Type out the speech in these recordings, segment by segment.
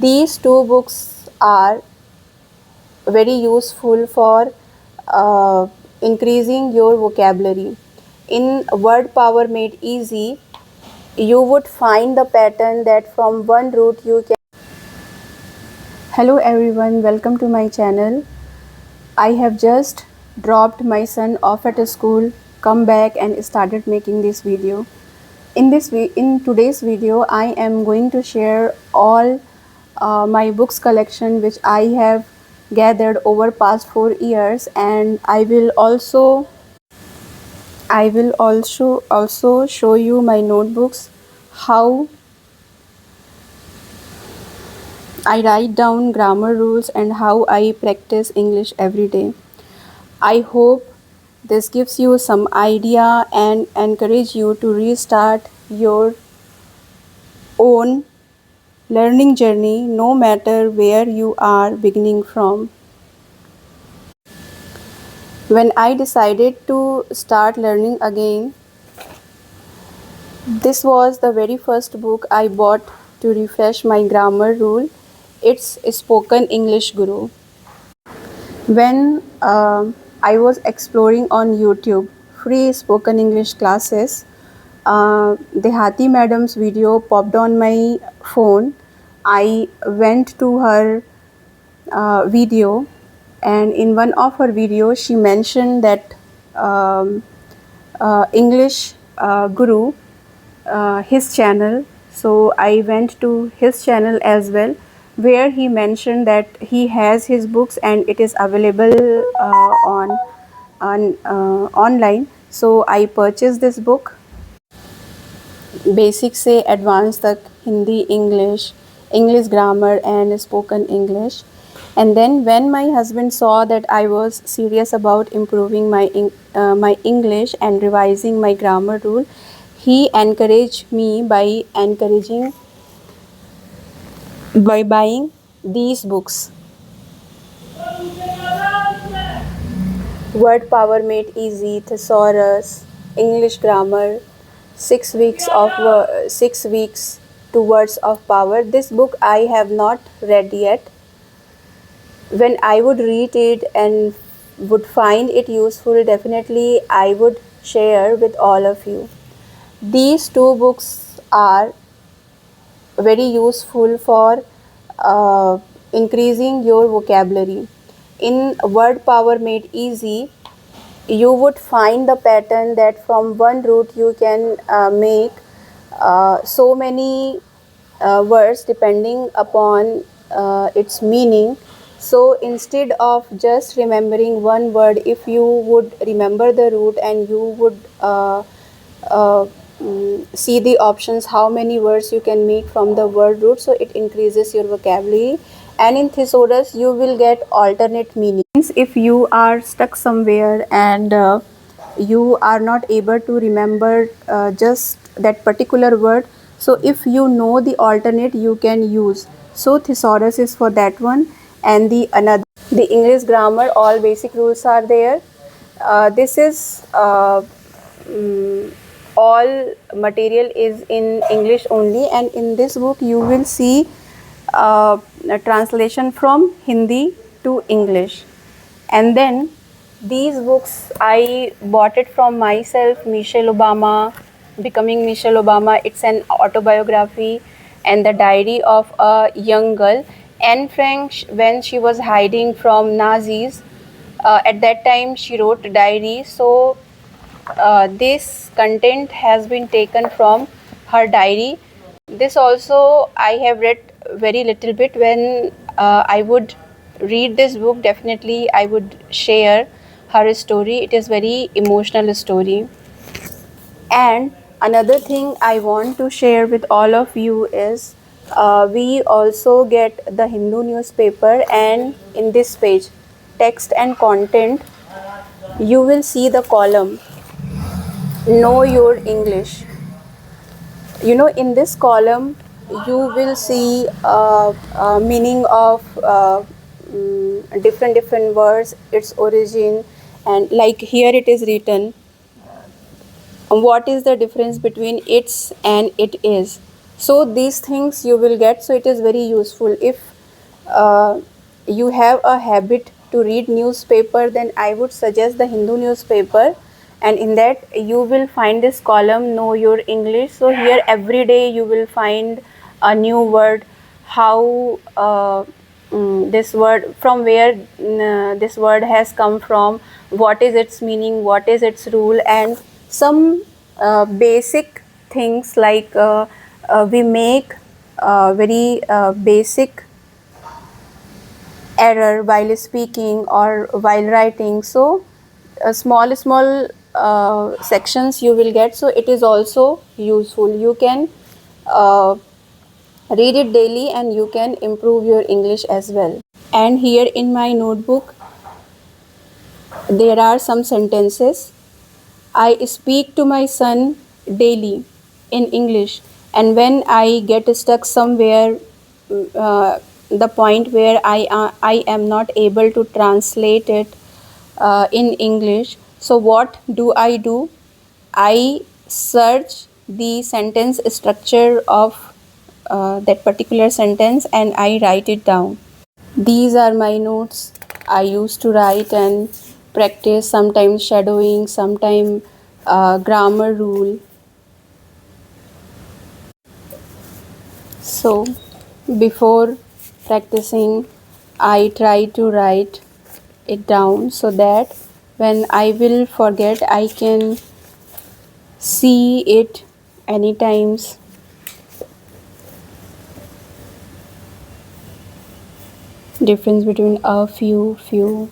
These two books are very useful for uh, increasing your vocabulary. In Word Power Made Easy, you would find the pattern that from one root you can. Hello everyone, welcome to my channel. I have just dropped my son off at a school, come back and started making this video. In today's video, I am going to share all my books collection which I have gathered over past 4 years, and I will also show you my notebooks, how I write down grammar rules and how I practice English every day. I hope this gives you some idea and encourage you to restart your own learning journey no matter where you are beginning from. When I decided to start learning again, this was the very first book I bought to refresh my grammar rule. It's Spoken English Guru. When I was exploring on YouTube free spoken English classes, the Hati madam's video popped on my phone. I went to her video, and in one of her videos she mentioned that um, English Guru, his channel. So I went to his channel as well, where he mentioned that he has his books and it is available on online. So I purchased this book, basic से advance तक Hindi English English grammar and spoken English. And then when my husband saw that I was serious about improving my English and revising my grammar rule, he encouraged me by buying these books. Word Power Made Easy, Thesaurus, English Grammar, 6 weeks to Words of Power. This book I have not read yet. When I would read it and would find it useful, definitely I would share with all of you. These two books are very useful for increasing your vocabulary. In Word Power Made Easy, you would find the pattern that from one root you can make so many words depending upon its meaning. So instead of just remembering one word, if you would remember the root and you would uh, see the options how many words you can make from the word root, so it increases your vocabulary. And in thesaurus you will get alternate meanings. If you are stuck somewhere and you are not able to remember just that particular word, so if you know the alternate you can use. So thesaurus is for that one. And the English grammar, all basic rules are there. This is all material is in English only, and in this book you will see a translation from Hindi to English. And then these books I bought it from myself. Michelle Obama, Becoming Michelle Obama, it's an autobiography, and the diary of a young girl. Anne Frank, when she was hiding from Nazis, at that time she wrote a diary. So this content has been taken from her diary. This also I have read very little bit. When I would read this book, definitely I would share her story. It is very emotional story. And another thing I want to share with all of you is we also get the Hindu newspaper, and in this page, text and content, you will see the column Know Your English. In this column you will see meaning of different words, its origin, and like here it is written what is the difference between its and it is. So these things you will get. So it is very useful. If uh, you have a habit to read newspaper, then I would suggest the Hindu newspaper, and in that you will find this column, know your English. So here every day you will find a new word, how this word, from where this word has come from, what is its meaning, what is its rule, and some basic things like we make very basic error while speaking or while writing. So small sections you will get. So it is also useful. You can uh, read it daily and you can improve your English as well. And here in my notebook there are some sentences. I speak to my son daily in English, and when I get stuck somewhere, the point where I am not able to translate it in English, so what do? I search the sentence structure of that particular sentence and I write it down. These are my notes. I used to write and practice, sometimes shadowing, sometimes grammar rule. So before practicing, I try to write it down so that when I will forget, I can see it anytimes. Difference between a few.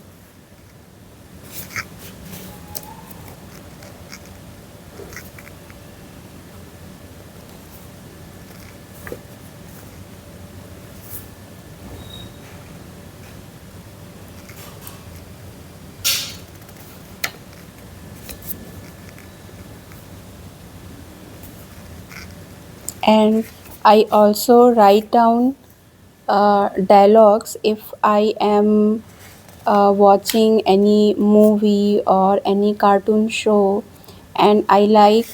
And I also write down dialogues if I am watching any movie or any cartoon show and I like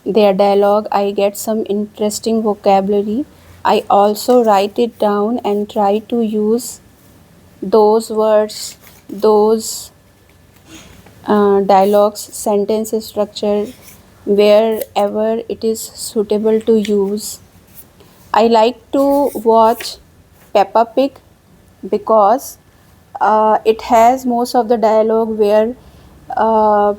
their dialogue, I get some interesting vocabulary. I also write it down and try to use those words, those dialogues, sentence structure wherever it is suitable to use. I like to watch Peppa Pig because it has most of the dialogue where uh,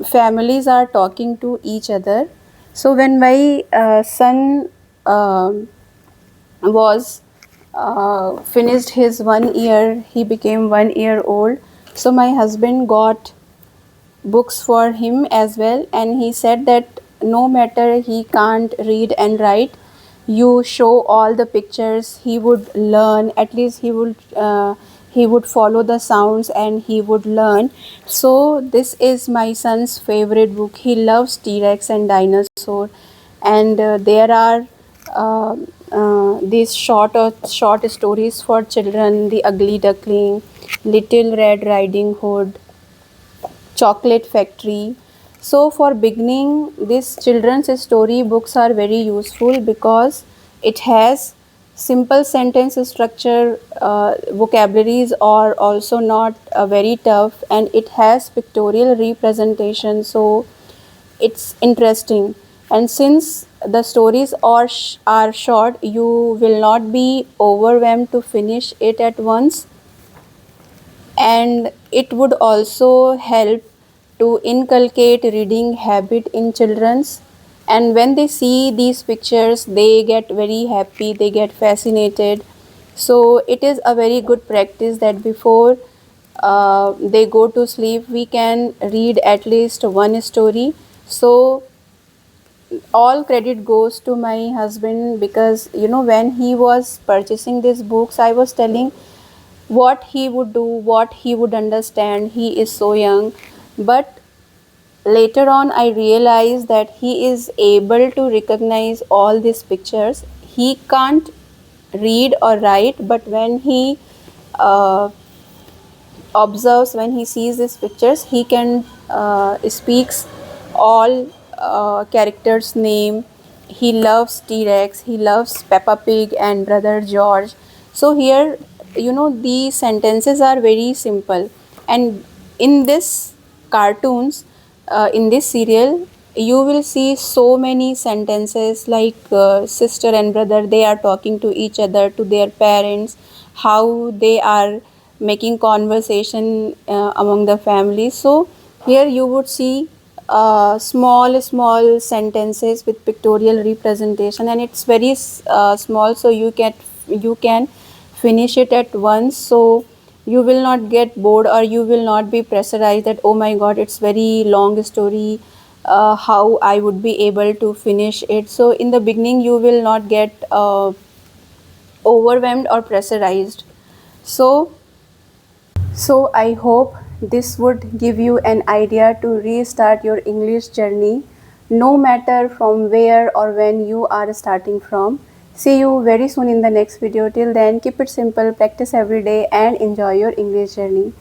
families are talking to each other. So when my son was finished his 1 year, he became 1 year old. So my husband got books for him as well, and he said that no matter he can't read and write, you show all the pictures, he would learn. At least he would follow the sounds and he would learn. So this is my son's favorite book. He loves T-Rex and dinosaur, and there are these short stories for children: The Ugly Duckling, Little Red Riding Hood, Chocolate Factory. So for beginning, these children's story books are very useful because it has simple sentence structure, vocabularies are also not very tough, and it has pictorial representation. So it's interesting. And since the stories are short, you will not be overwhelmed to finish it at once, and it would also help to inculcate reading habit in children's. And when they see these pictures, they get very happy, they get fascinated. So it is a very good practice that before they go to sleep, we can read at least one story. So all credit goes to my husband, because when he was purchasing these books, I was telling what he would do, what he would understand. He is so young. But later on, I realized that he is able to recognize all these pictures. He can't read or write, but when he uh, observes, when he sees these pictures, he can speaks all characters' name. he loves T-Rex, he loves Peppa Pig and Brother George. So here, these sentences are very simple, and in this cartoons, in this serial, you will see so many sentences like sister and brother, they are talking to each other, to their parents, how they are making conversation among the family. So here you would see small sentences with pictorial representation, and it's very small, so you can finish it at once. So you will not get bored, or you will not be pressurized that, oh my god, it's very long story, how I would be able to finish it. So in the beginning you will not get overwhelmed or pressurized. So so I hope this would give you an idea to restart your English journey, no matter from where or when you are starting from. See you very soon in the next video. Till then, keep it simple, practice every day, and enjoy your English journey.